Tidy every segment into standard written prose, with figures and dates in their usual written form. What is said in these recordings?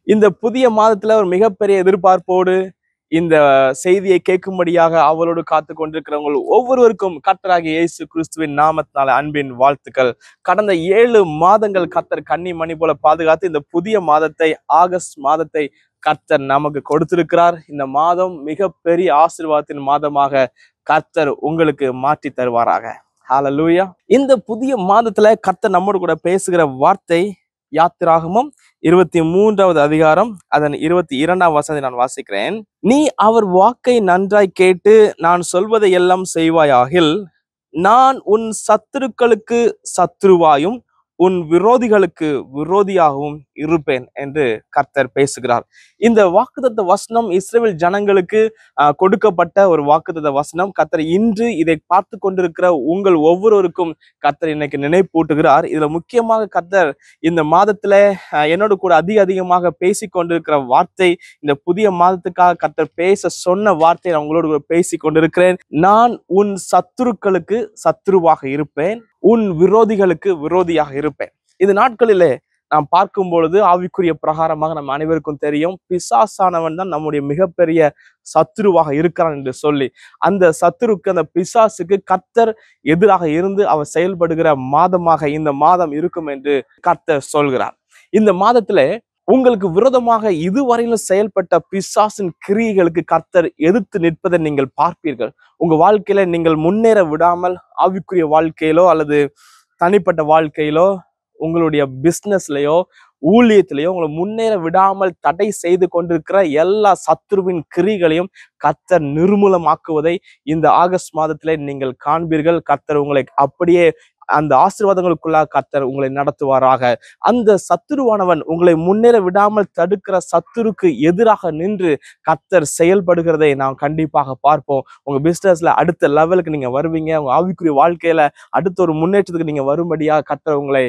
இந்த புதிய மாதத்துல ஒரு மிகப்பெரிய எதிர்பார்ப்போடு இந்த செய்தியை கேட்கும்படியாக அவளோடு காத்து கொண்டிருக்கிறவங்க ஒவ்வொருவருக்கும் கர்த்தராகிய இயேசு கிறிஸ்துவின் நாமத்தினால அன்பின் வாழ்த்துக்கள். கடந்த 7 மாதங்கள் கர்த்தர் கன்னி மணி போல பாதுகாத்து இந்த புதிய மாதத்தை, ஆகஸ்ட் மாதத்தை கர்த்தர் நமக்கு கொடுத்திருக்கிறார். இந்த மாதம் மிகப்பெரிய ஆசீர்வாதத்தின் மாதமாக கர்த்தர் உங்களுக்கு மாற்றி தருவாராக. ஹல்லேலூயா. இந்த புதிய மாதத்துல கர்த்தர் நம்மோடு கூட பேசுகிற வார்த்தை யாத்திராகமம் 23வது அதிகாரம் அதன் 22ஆம் வசனத்தை நான் வாசிக்கிறேன். நீ அவர் வாக்கை நன்றாய் கேட்டு நான் சொல்வதை எல்லாம் செய்வாயாகில் நான் உன் சத்துருக்களுக்கு சத்ருவாயும் உன் விரோதிகளுக்கு விரோதியாகவும் இருப்பேன் என்று கர்த்தர் பேசுகிறார். இந்த வாக்குத்தத்த வசனம் இஸ்ரவேல் ஜனங்களுக்கு கொடுக்கப்பட்ட ஒரு வாக்குத்தத்த வசனம். கர்த்தர் இன்று இதை பார்த்து கொண்டிருக்கிற உங்கள் ஒவ்வொருவருக்கும் கர்த்தர் இன்னைக்கு நினைப்பூட்டுகிறார். இதுல முக்கியமாக கர்த்தர் இந்த மாதத்துல என்னோடு கூட அதிகமாக பேசி கொண்டிருக்கிற வார்த்தை, இந்த புதிய மாதத்துக்காக கர்த்தர் பேச சொன்ன வார்த்தை நான் உங்களோடு கூட பேசி கொண்டிருக்கிறேன். நான் உன் சத்துருக்களுக்கு சத்ருவாக இருப்பேன், உன் விரோதிகளுக்கு விரோதியாக இருப்பேன். இது நாட்களிலே நாம் பார்க்கும் பொழுது ஆவிக்குரிய பிரகாரமாக நம்ம அனைவருக்கும் தெரியும், பிசாசானவன் தான் நம்முடைய மிகப்பெரிய சத்துருவாக இருக்கிறான் என்று சொல்லி, அந்த சத்துருக்கு, அந்த பிசாசுக்கு கர்த்தர் எதிராக இருந்து அவர் செயல்படுகிற மாதமாக இந்த மாதம் இருக்கும் என்று கர்த்தர் சொல்கிறார். இந்த மாதத்துல உங்களுக்கு விரோதமாக இதுவரையிலும் செயல்பட்ட பிசாசின் கிரியைகளுக்கு கர்த்தர் எதிர்த்து நிற்பதை நீங்கள் பார்ப்பீர்கள். உங்க வாழ்க்கையில நீங்கள் முன்னேற விடாமல், ஆவிக்குரிய வாழ்க்கையிலோ அல்லது தனிப்பட்ட வாழ்க்கையிலோ, உங்களுடைய பிசினஸ்லயோ ஊழியத்திலேயோ உங்களை முன்னேற விடாமல் தடை செய்து கொண்டிருக்கிற எல்லா சத்துருவின் கிரிகளையும் கர்த்தர் நிர்மூலமாக்குவதை இந்த ஆகஸ்ட் மாதத்திலே நீங்கள் காண்பீர்கள். கர்த்தர் உங்களை அப்படியே அந்த ஆசீர்வாதங்களுக்குள்ளாக கர்த்தர் உங்களை நடத்துவாராக. அந்த சத்துருவானவன் உங்களை முன்னேற விடாமல் தடுக்கிற சத்துருக்கு எதிராக நின்று கர்த்தர் செயல்படுகிறதை நாம் கண்டிப்பாக பார்ப்போம். உங்க பிசினஸ்ல அடுத்த லெவலுக்கு நீங்க வருவீங்க. உங்க ஆவிக்குரிய வாழ்க்கையில அடுத்த ஒரு முன்னேற்றத்துக்கு நீங்க வரும்படியாக கர்த்தர் உங்களை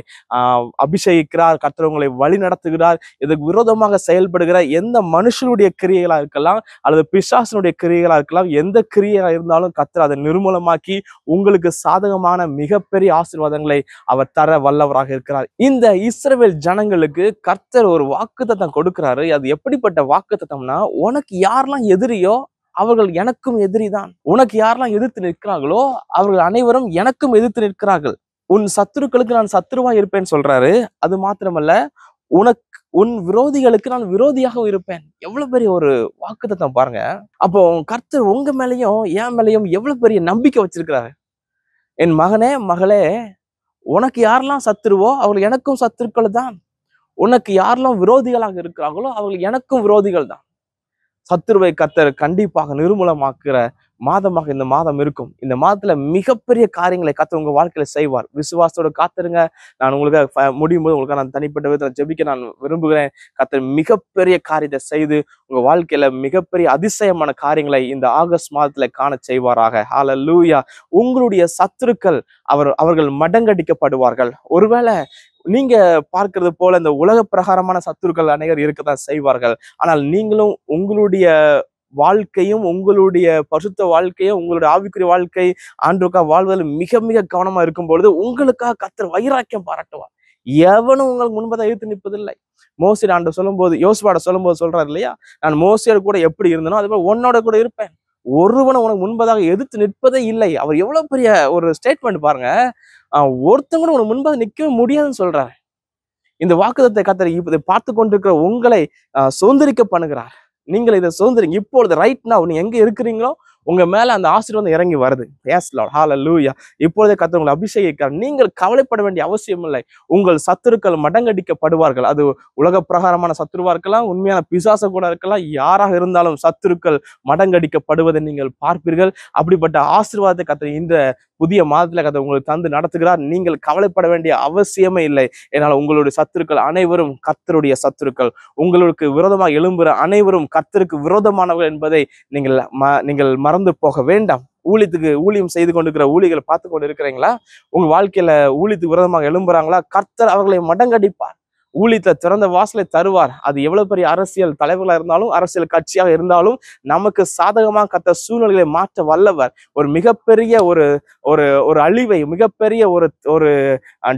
அபிஷேகிக்கிறார். கர்த்தர் உங்களை வழி நடத்துகிறார். இதுக்கு விரோதமாக செயல்படுகிற எந்த மனுஷனுடைய கிரியைகளா இருக்கலாம் அல்லது பிசாசனுடைய கிரியைகளா இருக்கலாம், எந்த கிரியையா இருந்தாலும் கர்த்தர் அதை நிர்மூலமாக்கி உங்களுக்கு சாதகமான மிகப்பெரிய ஆசீர்வாதங்களை அவர் தர வல்லவராக இருக்கிறார். இந்த இஸ்ரவேல் ஜனங்களுக்கு கர்த்தர் ஒரு வாக்குத்தத்தம் கொடுக்கிறாரு. அது எப்படிப்பட்ட வாக்குத்தத்தம்னா, உனக்கு யாரெல்லாம் எதிரியோ அவர்கள் எனக்கும் எதிரிதான், உனக்கு யாரெல்லாம் எதிர்த்து நிற்கிறார்களோ அவர்கள் அனைவரும் எனக்கும் எதிர்த்து நிற்கிறார்கள், உன் சத்துருக்களுக்கு நான் சத்துருவா இருப்பேன்னு சொல்றாரு. அது மாத்திரமல்ல, உன் விரோதிகளுக்கு நான் விரோதியாக இருப்பேன். எவ்வளவு பெரிய ஒரு வாக்குத்தத்தம் பாருங்க. அப்போ கர்த்தர் உங்க மேலையும் என் மேலையும் எவ்வளவு பெரிய நம்பிக்கை வச்சிருக்கிறாரு. என் மகனே, மகளே, உனக்கு யாரெல்லாம் சத்துருவோ அவர்கள் எனக்கும் சத்துருக்கள் தான், உனக்கு யாரெல்லாம் விரோதிகளாக இருக்கிறார்களோ அவர்கள் எனக்கும் விரோதிகள் தான். சத்துருவை கர்த்தர் கண்டிப்பாக நிர்மூலமாக்குற மாதமாக இந்த மாதம் இருக்கும். இந்த மாதத்துல மிகப்பெரிய காரியங்களை கர்த்தர் உங்க வாழ்க்கையில செய்வார். விசுவாசத்தோட காத்திருங்க. நான் உங்களுக்கு முடியும் போது உங்களுக்கு நான் தனிப்பட்ட விதத்துல ஜெபிக்க நான் விரும்புகிறேன். கர்த்தர் மிகப்பெரிய காரியத்தை செய்து உங்க வாழ்க்கையில மிகப்பெரிய அதிசயமான காரியங்களை இந்த ஆகஸ்ட் மாதத்துல காண செய்வாராக. ஹல்லேலூயா. உங்களுடைய சத்துருக்கள் அவர்கள் மடங்கடிக்கப்படுவார்கள். ஒருவேளை நீங்க பார்க்கிறது போல இந்த உலக பிரகாரமான சத்துருக்கள் அநேகர் இருக்கத்தான் செய்வார்கள். ஆனால் நீங்களும் உங்களுடைய வாழ்க்கையும், உங்களுடைய பரிசுத்த வாழ்க்கையும், உங்களுடைய ஆவிக்குரிய வாழ்க்கை ஆண்டவருக்காக வாழ்வதில் மிக மிக கவனமா இருக்கும் பொழுது உங்களுக்காக கர்த்தர் வைராக்கியம் பாராட்டுவார். எவனும் உங்களுக்கு முன்பதாக எதிர்த்து நிற்பதில்லை. மோசே ஆண்டவர் சொல்லும்போது, யோசுவாட சொல்லும்போது சொல்றாரு இல்லையா, நான் மோசேயோட கூட எப்படி இருந்தனோ அதே போல உன்னோட கூட இருப்பேன், ஒருவனும் உனக்கு முன்பதாக எதிர்த்து நிற்பதே இல்லை. அவர் எவ்வளவு பெரிய ஒரு ஸ்டேட்மெண்ட் பாருங்க. ஒருத்தங்க கூட உனக்கு முன்பாக நிற்கவே முடியாதுன்னு சொல்றாரு. இந்த வாக்குத்தத்தை கர்த்தர் இதை பார்த்து கொண்டிருக்கிற உங்களை சுதந்திரிக்க பண்ணுகிறார். நீங்கள் இதை சுதந்திரிங்க. இப்பொழுது ரைட் நவ் நீங்க எங்க இருக்கிறீங்களோ உங்க மேல அந்த ஆசீர்வாதம் இறங்கி வருது. எஸ் லார்ட், ஹல்லேலூயா. இப்பொழுதே கர்த்தர் உங்களை அபிஷேகிக்கிறார். நீங்கள் கவலைப்பட வேண்டிய அவசியம் இல்லை. உங்கள் சத்துருக்கள் மடங்கடிக்கப்படுவார்கள். அது உலக பிரகாரமான சத்துருவா இருக்கலாம், உண்மையான பிசாச கூட இருக்கலாம், யாராக இருந்தாலும் சத்துருக்கள் மடங்கடிக்கப்படுவதை நீங்கள் பார்ப்பீர்கள். அப்படிப்பட்ட ஆசீர்வாதத்தை கர்த்தர் இந்த புதிய மாதத்துல கர்த்தர் உங்களுக்கு தந்து நடத்துகிறார். நீங்கள் கவலைப்பட வேண்டிய அவசியமே இல்லை. ஏனால் உங்களுடைய சத்துருக்கள் அனைவரும் கர்த்தருடைய சத்துருக்கள். உங்களுக்கு விரோதமாக எழும்புகிற அனைவரும் கர்த்தருக்கு விரோதமானவர்கள் என்பதை நீங்கள் மறந்து போக வேண்டாம். ஊழியம் செய்து கொண்டிருக்கிற ஊழியர்களை பார்த்து கொண்டு இருக்கிறீங்களா? உங்க வாழ்க்கையில ஊழியத்துக்கு விரோதமாக எழும்புறாங்களா? கர்த்தர் அவர்களை மடங்கடிப்பார். ஊழியத்தை திறந்த வாசலை தருவார். அது எவ்வளவு பெரிய அரசியல் தலைவர்களா இருந்தாலும், அரசியல் கட்சியாக இருந்தாலும், நமக்கு சாதகமாக கர்த்தர் சூழ்நிலைகளை மாற்ற வல்லவர். ஒரு மிகப்பெரிய ஒரு அழிவை, மிகப்பெரிய ஒரு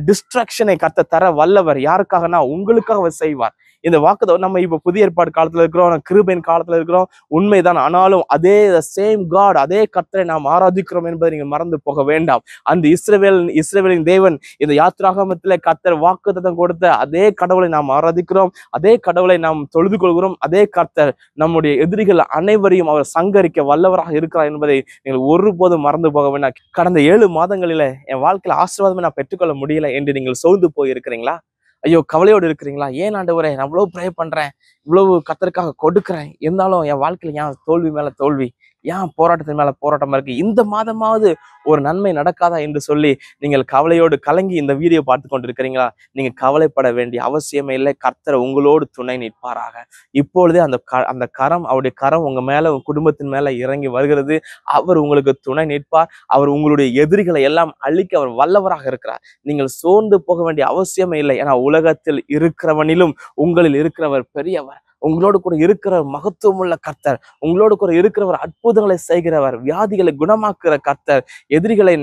டிஸ்ட்ராக்ஷனை கர்த்தர் தர வல்லவர். யாருக்காகனா உங்களுக்காக அவர் செய்வார். இந்த வாக்குத்தத்தம் நம்ம இப்ப புதிய ஏற்பாடு காலத்துல இருக்கிறோம், கிருபையின் காலத்துல இருக்கிறோம், உண்மைதான். ஆனாலும் அதே சேம் காட், அதே கர்த்தரை நாம் ஆராதிக்கிறோம் என்பதை நீங்க மறந்து போக வேண்டாம். அந்த இஸ்ரவேலின் தேவன் இந்த யாத்திராகமத்திலே கர்த்தர் வாக்குத்தத்தம் கொடுத்த அதே கடவுளை நாம் ஆராதிக்கிறோம், அதே கடவுளை நாம் தொழுது கொள்கிறோம். அதே கர்த்தர் நம்முடைய எதிரிகள் அனைவரையும் அவர் சங்கரிக்க வல்லவராக இருக்கிறார் என்பதை நீங்கள் ஒருபோதும் மறந்து போக வேண்டாம். கடந்த 7 மாதங்களில என் வாழ்க்கையில ஆசீர்வாதமே நான் பெற்றுக்கொள்ள முடியல என்று நீங்கள் சோர்ந்து போய் இருக்கிறீங்களா? ஐயோ, கவலையோடு இருக்கிறீங்களா? ஏன் ஆண்டவரே, நான் இவ்வளவு ப்ரே பண்றேன், இவ்வளவு கர்த்தருக்காக கொடுக்கிறேன், இருந்தாலும் என் வாழ்க்கையில ஏன் தோல்வி மேல தோல்வி, ஏன் போராட்டத்தின் மேல போராட்டமா இருக்கு, இந்த மாதமாவது ஒரு நன்மை நடக்காதா என்று சொல்லி நீங்கள் கவலையோடு கலங்கி இந்த வீடியோ பார்த்து கொண்டிருக்கிறீங்களா? நீங்க கவலைப்பட வேண்டிய அவசியமே இல்லை. கர்த்தர் உங்களோடு துணை நிற்பாராக. இப்பொழுதே அந்த கரம், அவருடைய கரம் உங்க மேல, உங்க குடும்பத்தின் மேல இறங்கி வருகிறது. அவர் உங்களுக்கு துணை நிற்பார். அவர் உங்களுடைய எதிரிகளை எல்லாம் அழிக்க அவர் வல்லவராக இருக்கிறார். நீங்கள் சோர்ந்து போக வேண்டிய அவசியமே இல்லை. ஏன்னா உலகத்தில் இருக்கிறவனிலும் உங்களில் இருக்கிறவர் பெரியவர். உங்களோடு கூட இருக்கிறவர் மகத்துவம் உள்ள கர்த்தர். உங்களோடு கூட இருக்கிறவர் அற்புதங்களை செய்கிறவர், வியாதிகளை குணமாக்குற கர்த்தர், எதிரிகளை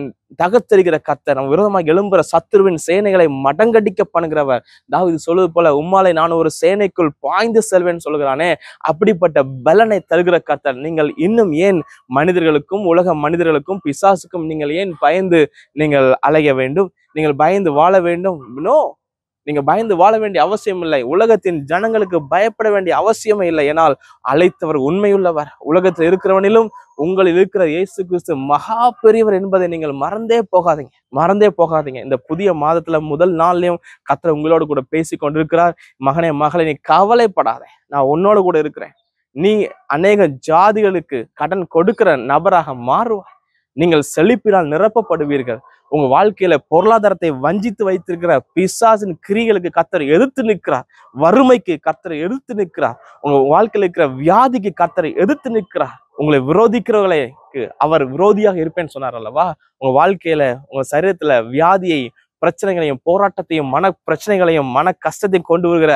தகர்த்தெறிகிற கர்த்தர், நம்ம விரோதமாக எழும்புற சத்துருவின் சேனைகளை மடங்கடிக்க பண்ணுகிறவர். தாவீது சொல்வது போல, உம்மாலை நான் ஒரு சேனைக்குள் பாய்ந்து செல்வேன் சொல்கிறானே, அப்படிப்பட்ட பலனை தருகிற கர்த்தர். நீங்கள் இன்னும் ஏன் மனிதர்களுக்கும் உலக மனிதர்களுக்கும் பிசாசுக்கும் நீங்கள் ஏன் பயந்து நீங்கள் அலைய வேண்டும்? நீங்கள் பயந்து வாழ வேண்டும்? நோ, நீங்க பயந்து வாழ வேண்டிய அவசியம் இல்லை. உலகத்தின் ஜனங்களுக்கு பயப்பட வேண்டிய அவசியமே இல்லை. ஏனால் அழைத்தவர் உண்மையுள்ளவர். உலகத்தில் இருக்கிறவனிலும் உங்களில் இருக்கிற இயேசு கிறிஸ்து மகா பெரியவர் என்பதை நீங்கள் மறந்தே போகாதீங்க. இந்த புதிய மாதத்துல முதல் நாள்லயும் கர்த்தர் உங்களோடு கூட பேசி கொண்டிருக்கிறார். மகனே, மகளே, நீ கவலைப்படாத, நான் உன்னோடு கூட இருக்கிறேன். நீ அநேக ஜாதிகளுக்கு கடன் கொடுக்கிற நபராக மாறுவாய். நீங்கள் செழிப்பினால் நிரப்பப்படுவீர்கள். உங்க வாழ்க்கையில பொருளாதாரத்தை வஞ்சித்து வைத்திருக்கிற பிசாசின் கிரிகளுக்கு கர்த்தர் எதிர்த்து நிற்கிறார். வறுமைக்கு கர்த்தர் எதிர்த்து நிற்கிறார். உங்க வாழ்க்கையில இருக்கிற வியாதிக்கு கர்த்தர் எதிர்த்து நிற்கிறார். உங்களை விரோதிக்கிறவர்களுக்கு அவர் விரோதியாக இருப்பேன்னு சொன்னார் அல்லவா? உங்க வாழ்க்கையில, உங்க சரீரத்துல வியாதியை, பிரச்சனைகளையும், போராட்டத்தையும், மன பிரச்சனைகளையும், மன கஷ்டத்தையும் கொண்டு வருகிற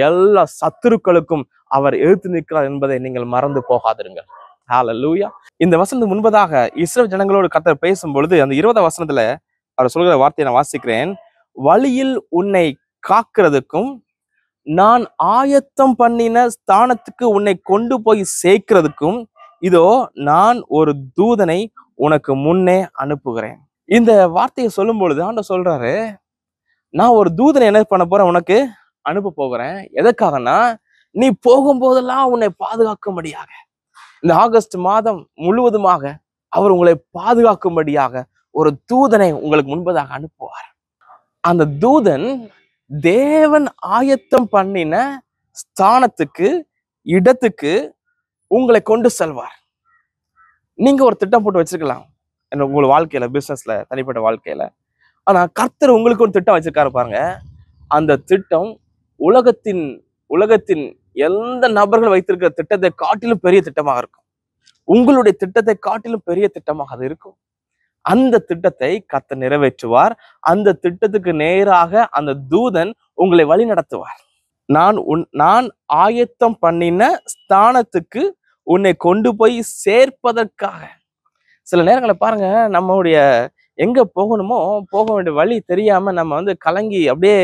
எல்லா சத்துருக்களுக்கும் அவர் எதிர்த்து நிற்கிறார் என்பதை நீங்கள் மறந்து போகாதிருங்கள். ஹல்லேலூயா. இந்த வசனத்துக்கு முன்பதாக இஸ்ரவேல் ஜனங்களோடு கர்த்தர் பேசும் பொழுது அந்த 20 வசனத்துல அவர் சொல்கிற வார்த்தையை நான் வாசிக்கிறேன். வழியில் உன்னை காக்கிறதுக்கும் நான் ஆயத்தம் பண்ணின ஸ்தானத்துக்கு உன்னை கொண்டு போய் சேர்க்கிறதுக்கும் இதோ நான் ஒரு தூதனை உனக்கு முன்னே அனுப்புகிறேன். இந்த வார்த்தையை சொல்லும் பொழுது ஆண்டவர் சொல்றாரு, நான் ஒரு தூதனை என்ன பண்ண போறேன், உனக்கு அனுப்ப போகிறேன். எதற்காகனா, நீ போகும்போதெல்லாம் உன்னை பாதுகாக்கும்படியாக. இந்த ஆகஸ்ட் மாதம் முழுவதுமாக அவர் உங்களை பாதுகாக்கும்படியாக ஒரு தூதனை உங்களுக்கு முன்பதாக அனுப்புவார். அந்த தூதன் தேவன் ஆயத்தம் பண்ணின ஸ்தானத்துக்கு, இடத்துக்கு உங்களை கொண்டு செல்வார். நீங்க ஒரு திட்டம் போட்டு வச்சிருக்கலாம் உங்க வாழ்க்கையில, பிசினஸ்ல, தனிப்பட்ட வாழ்க்கையில. ஆனா கர்த்தர் உங்களுக்கு ஒரு திட்டம் வச்சிருக்காரு பாருங்க. அந்த திட்டம் உலகத்தின் எந்த நபர்கள் வைத்திருக்கிற திட்டத்தை காட்டிலும் பெரிய திட்டமாக இருக்கும். உங்களுடைய திட்டத்தை காட்டிலும் பெரிய திட்டமாக அது இருக்கும். அந்த திட்டத்தை கர்த்தர் நிறைவேற்றுவார். அந்த திட்டத்துக்கு நேராக அந்த தூதன் உங்களை வழி நடத்துவார். நான் ஆயத்தம் பண்ணின ஸ்தானத்துக்கு உன்னை கொண்டு போய் சேர்ப்பதற்காக. சில நேரங்களை பாருங்க, நம்மளுடைய எங்க போகணுமோ போக வேண்டிய வழி தெரியாம நம்ம கலங்கி அப்படியே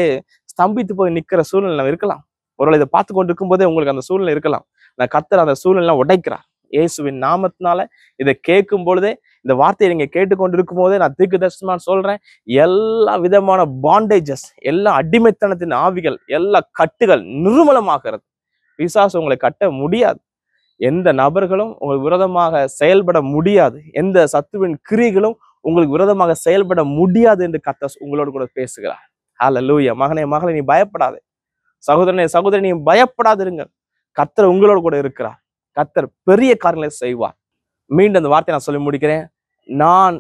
ஸ்தம்பித்து போய் நிக்கிற சூழ்நிலை இருக்கலாம். ஒருவேளை இதை பார்த்து கொண்டு இருக்கும் போதே உங்களுக்கு அந்த சூழ்நிலை இருக்கலாம். நான் கர்த்தர் அந்த சூழ்நிலை உடைக்கிறார் இயேசுவின் நாமத்தினால. இதை கேட்கும் பொழுதே, இந்த வார்த்தையை நீங்க கேட்டுக்கொண்டிருக்கும் போதே நான் தீர்க்கதரிசனமா சொல்றேன், எல்லா விதமான பாண்டேஜஸ், எல்லா அடிமைத்தனத்தின் ஆவிகள், எல்லா கட்டுகள் நிர்மூலமாகிறது. பிசாசு உங்களை கட்ட முடியாது. எந்த நபர்களும் உங்களுக்கு விரோதமாக செயல்பட முடியாது. எந்த சத்துருவின் கிரியைகளும் உங்களுக்கு விரோதமாக செயல்பட முடியாது என்று கர்த்தர் உங்களோடு கூட பேசுகிறார். ஹல்லேலூயா. மகனே, மகளே, நீ பயப்படாதே. சகோதரனே, சகோதரி, நீ பயப்படாதிருங்கள். கர்த்தர் உங்களோடு கூட இருக்கிறார். கர்த்தர் பெரிய காரியங்களை செய்வார். மீண்டும் அந்த வார்த்தையை நான் சொல்லி முடிக்கிறேன். நான்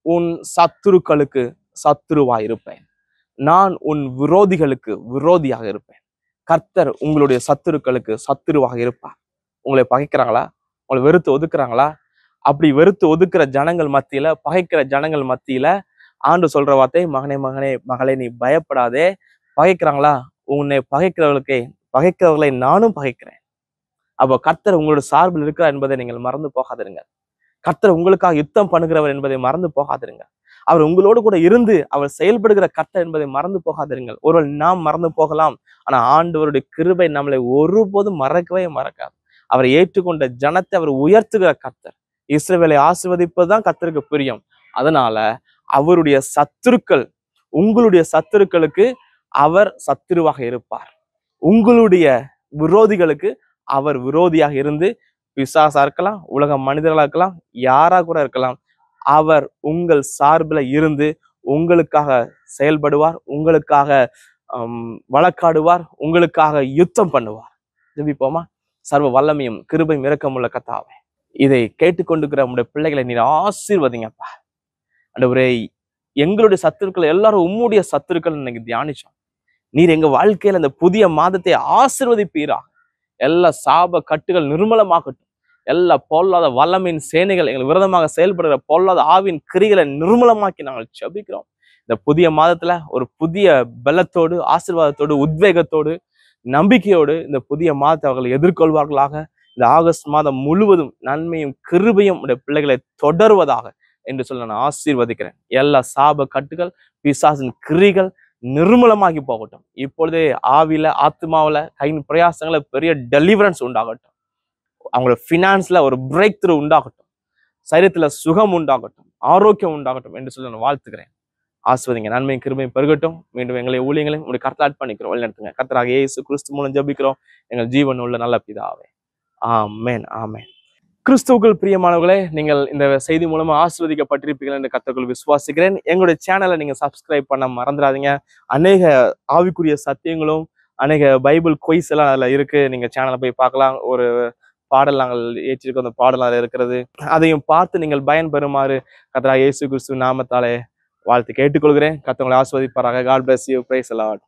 உன் சத்துருக்களுக்கு சத்துருவாய் இருப்பேன். நான் உன் விரோதிகளுக்கு விரோதியாக இருப்பேன். கர்த்தர் உங்களுடைய சத்துருக்களுக்கு சத்துருவாக இருப்பார். உங்களை பகைக்கிறாங்களா? உங்களை வெறுத்து ஒதுக்குறாங்களா? அப்படி வெறுத்து ஒதுக்குற ஜனங்கள் மத்தியில, பகைக்கிற ஜனங்கள் மத்தியில ஆண்டு சொல்ற வார்த்தை, மகனே, மகனே, மகளே, நீ பயப்படாதே. பகைக்கிறாங்களா? உன்னை பகைக்கிறவர்களை நானும் பகைக்கிறேன். அப்போ கர்த்தர் உங்களோட சார்பில் இருக்கிறார் என்பதை நீங்கள் மறந்து போகாதிருங்க. கர்த்தர் உங்களுக்காக யுத்தம் பண்ணுகிறவர் என்பதை மறந்து போகாதிருங்க. அவர் உங்களோடு கூட இருந்து அவர் செயல்படுகிற கர்த்தர் என்பதை மறந்து போகாதிருங்கள். ஒருவேளை நாம் மறந்து போகலாம், ஆனா ஆண்டவருடைய கிருபை நம்மளை ஒருபோதும் மறக்கவே மறக்காது. அவரை ஏற்றுக்கொண்ட ஜனத்தை அவர் உயர்த்துகிற கர்த்தர். இஸ்ரவேலை ஆசீர்வதிப்பதுதான் கர்த்தருக்கு பிரியம். அதனால அவருடைய சத்துருக்கள், உங்களுடைய சத்துருக்களுக்கு அவர் சத்துருவாக இருப்பார். உங்களுடைய விரோதிகளுக்கு அவர் விரோதியாக இருந்து, பிசாசா இருக்கலாம், உலக மனிதர்களா இருக்கலாம், யாரா கூட இருக்கலாம், அவர் உங்கள் சார்பில் இருந்து உங்களுக்காக செயல்படுவார், உங்களுக்காக வழக்காடுவார், உங்களுக்காக யுத்தம் பண்ணுவார். ஜெபிப்போமா? சர்வ வல்லமையும் கிருபையும் இரக்கமுள்ள கர்த்தாவே, இதை கேட்டுக்கொண்டிருக்கிற உங்களுடைய பிள்ளைகளை நீர் ஆசீர்வதிங்கப்பா. ஆண்டவரே, எங்களுடைய சத்துருக்கள் எல்லாரும் உம்முடைய சத்துருக்கள் இன்னைக்கு தியானிச்சோம். நீர் எங்க வாழ்க்கையில இந்த புதிய மாதத்தை ஆசீர்வதிப்பீராக. எல்லா சாப கட்டுகள் நிர்மலமாகட்டும். எல்லா பொல்லாத வல்லமையின் சேனைகள், எங்கள் விரதமாக செயல்படுகிற பொல்லாத ஆவின் கிரிகளை நிர்மலமாக்கி நாங்கள் ஜெபிக்கிறோம். இந்த புதிய மாதத்துல ஒரு புதிய பலத்தோடு, ஆசீர்வாதத்தோடு, உத்வேகத்தோடு, நம்பிக்கையோடு இந்த புதிய மாதத்தை அவர்கள் எதிர்கொள்வார்களாக. இந்த ஆகஸ்ட் மாதம் முழுவதும் நன்மையும் கிருபையும் உடைய பிள்ளைகளை தொடர்வதாக என்று சொல்லி நான் ஆசீர்வதிக்கிறேன். எல்லா சாப கட்டுகள், பிசாசின் கிரிகள் நிர்மலமாகி போகட்டும். இப்பொழுதே ஆவில, ஆத்மாவில, கையின் பிரயாசங்கள பெரிய டெலிவரன்ஸ் உண்டாகட்டும். அவங்களோட ஃபினான்ஸ்ல ஒரு பிரேக் த்ரூ உண்டாகட்டும். சரீரத்துல சுகம் உண்டாகட்டும், ஆரோக்கியம் உண்டாகட்டும் என்று சொல்லி நான் வாழ்த்துக்கிறேன். ஆசீர்வதிங்க. நன்மையும் கிருபையும் பெருகட்டும். மீண்டும் எங்களை ஊழியங்களையும் உங்களுடைய கர்த்தரால் பண்ணிக்கிறோம், வழிநடத்துங்க. கர்த்தராகிய இயேசு கிறிஸ்து மூலம் ஜெபிக்கிறோம் எங்கள் ஜீவன் உள்ள நல்ல பிதாவே. ஆமென், ஆமென். கிறிஸ்துவுக்குள் பிரியமானவர்களே, நீங்கள் இந்த செய்தி மூலமா ஆசீர்வதிக்கப்பட்டிருப்பீர்கள் என்று கர்த்தருக்குள் விசுவாசிக்கிறேன். எங்களுடைய சேனலை நீங்க சப்ஸ்கிரைப் பண்ண மறந்துடாதீங்க. அநேக ஆவிக்குரிய சத்தியங்களும், அநேக பைபிள் குயிஸ் எல்லாம் அதுல இருக்கு. நீங்க சேனலை போய் பார்க்கலாம். ஒரு பாடல் நாங்கள் ஏற்றிருக்கோம், அந்த பாடல் அதில் இருக்கிறது. அதையும் பார்த்து நீங்கள் பயன்பெறுமாறு கர்த்தராகிய இயேசு கிறிஸ்து நாமத்தாலே வாழ்த்து கேட்டுக்கொள்கிறேன். கர்த்தர் உங்களை ஆசீர்வதிப்பாராக. God bless you. Praise the Lord.